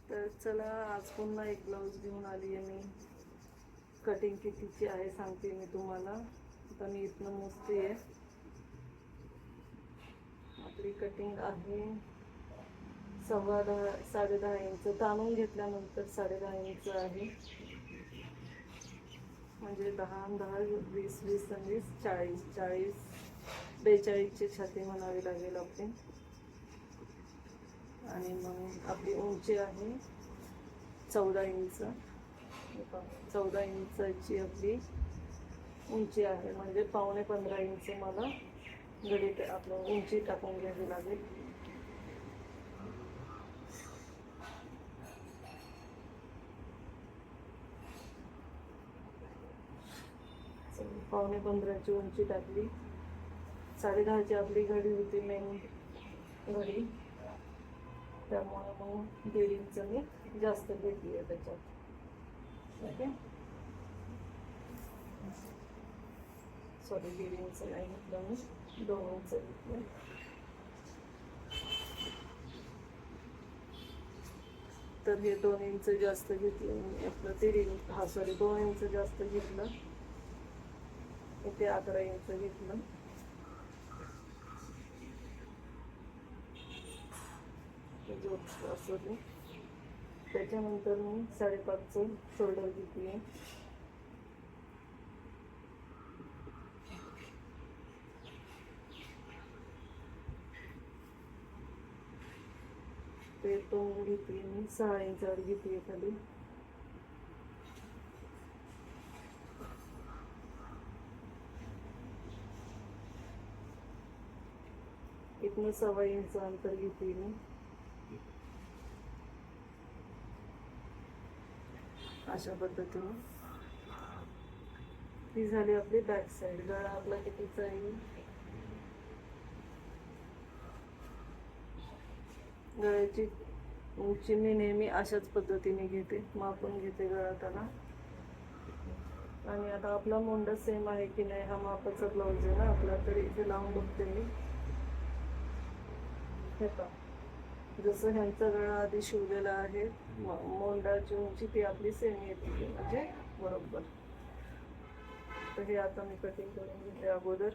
तर चला, आज पुन्हा एक ब्लाऊज घेऊन आली आहे मी. कटिंग कितीची आहे सांगते मी तुम्हाला. आता मी इथनं मोजते आहे. आपली कटिंग आहे 10.15 10.5 इंच. ताणून घेतल्यानंतर 10.5 इंच आहे. म्हणजे 10 10 20 20 आणि 20 40 40 42ची छाती म्हणावी लागेल आपली. आणि मग आपली उंची आहे 14 इंच. 14 इंचाची आपली उंची आहे. म्हणजे पावणे 15 इंच मला घडी आपलं उंची टाकून घ्यावी लागेल. पावणे 15ची उंची टाकली. 10.5ची आपली घडी होती, मेन घडी. त्यामुळे मग 1.5 इंच मी जास्त घेतली आहे त्याच्यात. ओके, सॉरी 1.5 इंच नाही घेतलं मी, 2 इंच घेतलं. तर हे 2 इंच जास्त घेतलं मी. आपलं 2 इंच जास्त घेतलं. इथे 11 इंच घेतलं. असं ते. त्याच्यानंतर मी 5.5चं शोल्डर घेतली. ते तोंड घेतली मी 6 इंचावर घेतली खाली. इथनं 1.25 इंच अंतर घेतली मी. अशा पद्धतीने ती झाली आपली बॅक साईड. गळा आपला कितीचा आहे? गळ्याची उंची मी नेहमी अशाच पद्धतीने घेते, मापून घेते गळा त्याला. आणि आता आपला मोंडा सेम आहे की नाही हा मापाचा ब्लाऊज आहे ना आपला. तरी इथे लावून बघते मी. हे का, जसं ह्यांचा गळा आधी शिवलेला आहे, मोंडाची उंची ती आपली सेम येते, म्हणजे बरोबर. तर हे आता मी कटिंग करून घेते अगोदर.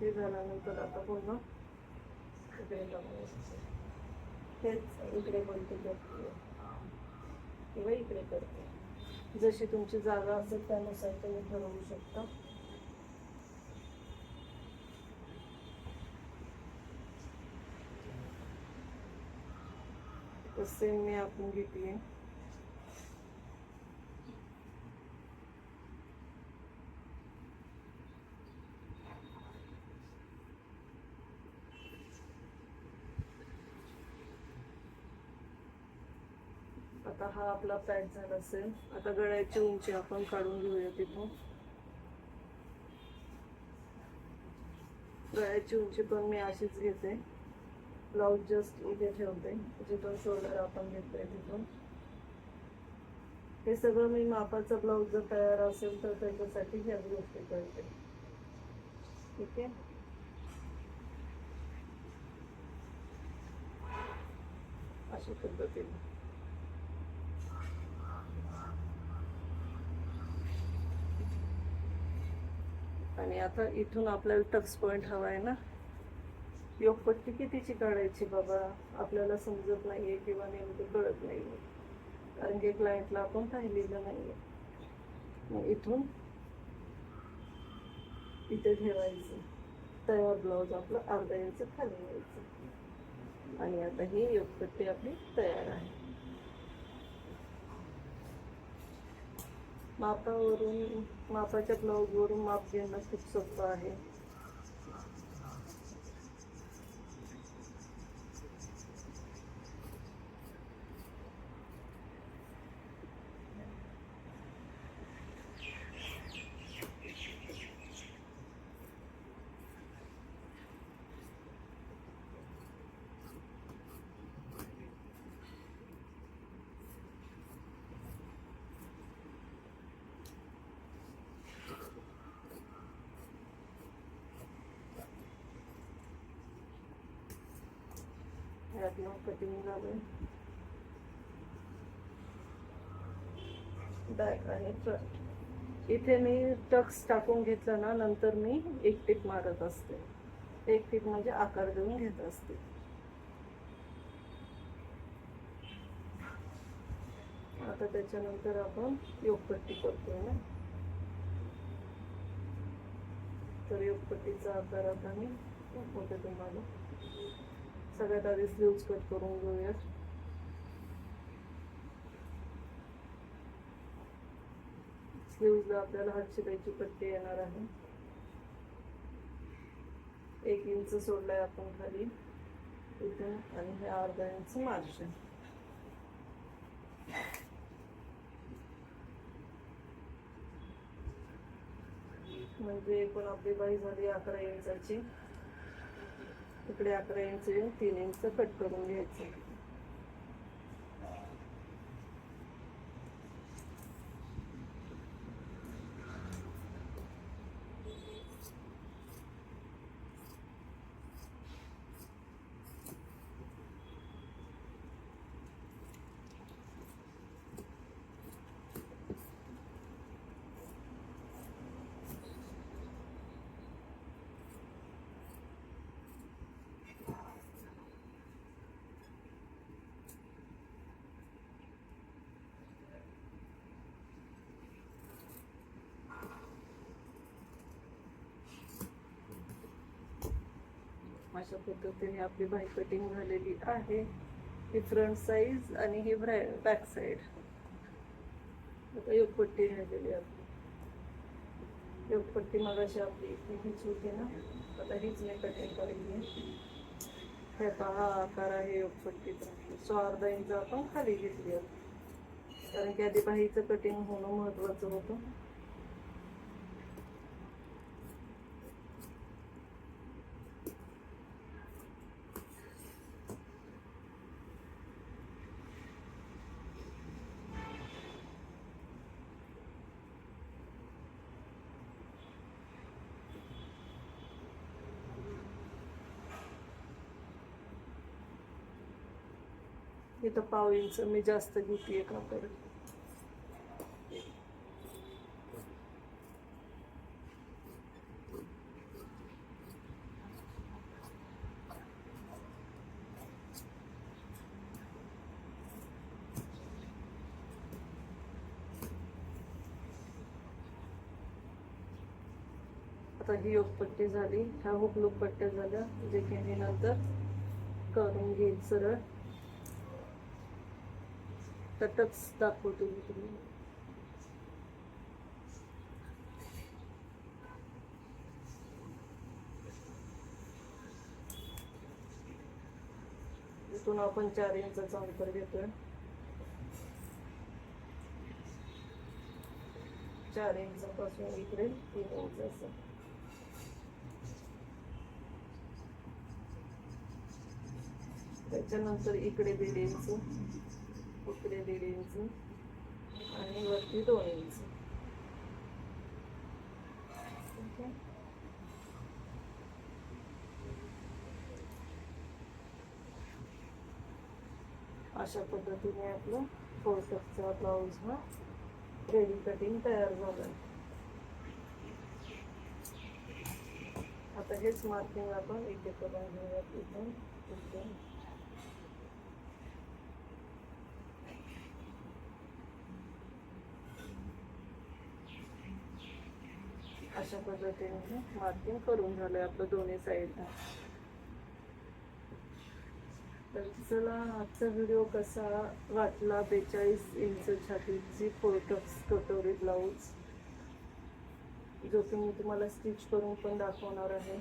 हे झाल्यानंतर आता पुन्हा हेच इकडे बोलते करते किंवा इकडे करते. जशी तुमची जागा असेल त्यानुसार तुम्ही ठरवू शकता. तसे मी आपण घेतली. आता हा आपला पॅच झाला असेल. आता गळ्याची उंची आपण काढून घेऊया तिथून. गळ्याची उंची पण मी अशीच घेते. ब्लाऊज जस्ट इथे ठेवते जिथून शोल्डर आपण घेतोय तिथून. हे सगळं मी मापाचा ब्लाऊज जर तयार असेल तर त्याच्यासाठी ह्याच गोष्टी करते. ठीक आहे, अशा पद्धतीने. आणि आता इथून आपल्याला टक्स पॉइंट हवा आहे ना. योगपट्टी कितीची काढायची बाबा आपल्याला समजत नाहीये किंवा नेमकं कळत नाहीये, कारण की क्लायंटला आपण पाहिलेलं नाहीये. मग इथून इथे ठेवायचं. तयार ब्लाऊज आपलं 1/2 इंच खाली यायचं. आणि आता ही योगपट्टी आपली तयार आहे. मापावरून, मापाच्या ब्लाऊजवरून माप घेणं खूप सोपं आहे. यातनं कटिंग झालंय बॅक आणि फ्रंट. इथे मी टक्स टाकून घेतलं ना, नंतर मी एक टिप मारत असते. एक टिप म्हणजे आकार देऊन घेत असते. आता त्याच्यानंतर आपण योगपट्टी करतोय ना, तर योगपट्टीचा आकार आता मी दाखवते तुम्हाला. सगळ्यात आधी स्लीव्ज कट करून घेऊयात. स्लीव्जला आपल्याला हातशिलाईची पट्टी येणार आहे. 1 इंच सोडलाय आपण खाली इथून, आणि हे अर्धा इंच मार्जिन. म्हणजे एकूण आपली बाही झाली 11 इंचाची. इकडे 11 इंच येऊन 3 इंच कट करून घ्यायचं. अशा पद्धतीने आपली बाही कटिंग झालेली आहे. ही फ्रंट साईज आणि ही बॅक साईड. आता योगपट्टी राहिलेली आपली. योगपट्टी मगाशी आपली हीच होती ना, आता हीच मी कटिंग करायची. हे पहा आकार आहे योगपट्टीचा. सो अर्धा इंच आपण खाली घेतली आहे, कारण की आधी बाहीचं कटिंग होणं महत्वाचं होतं. इथं 1/2 इंच मी जास्त घेतलीये कापड. आता ही योगपट्टी झाली, ह्या हुकलूक पट्ट्या झाल्या, जे की मी नंतर करून घेईल सरळ. तटच दाखवतो मी तुम्ही. इथून आपण 4 इंचाचा अंतर घेतोय. 4 इंचापासून इकडे 3 इंच असं. त्याच्यानंतर इकडे 1.5 इंच, इकडे 1.5 इंच आणि वरती 2 इंच. अशा पद्धतीने आपलं 4 टक्सचा ब्लाऊज हा रेडी कटिंग तयार झाला. आता हेच मार्किंग आपण इथे करून घेऊयात. इथून इथून अशा पद्धतीने मार्किंग करून झालंय आपलं दोन्ही साईडला. तर चला, आजचा व्हिडिओ कसा वाटला. 42 इंच छातीची 4 टक्स कटोरी ब्लाऊज, जो की मी तुम्हाला स्टिच करून पण दाखवणार आहे.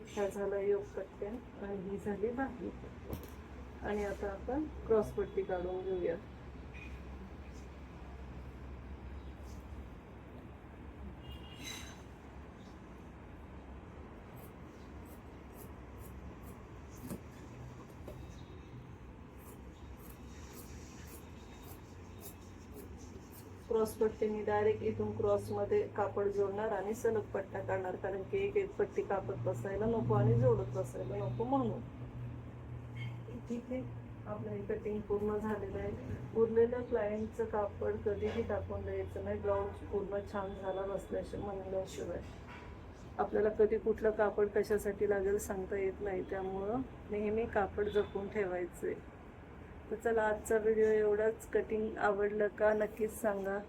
ह्या झाला योगपट्ट्या आणि ही झाली बाही. आणि आता आपण क्रॉस पट्टी काढून घेऊया. क्रॉस पट्टीने डायरेक्ट इथून क्रॉस मध्ये कापड जोडणार आणि सलग पट्टा काढणार, कारण की एक एक पट्टी कापड बसायला नको आणि जोडत बसायला नको म्हणून. ठीक आहे, आपलं हे कटिंग पूर्ण झालेलं आहे. उरलेलं क्लायंटचं कापड कधीही टाकून द्यायचं नाही. ब्लाऊज पूर्ण छान झाला बसल्याशिवाय म्हणल्याशिवाय. आपल्याला कधी कुठलं कापड कशासाठी लागेल सांगता येत नाही, त्यामुळं नेहमी कापड जपून ठेवायचं आहे. तर चला, आजचा व्हिडिओ एवढाच. कटिंग आवडलं का नक्कीच सांगा.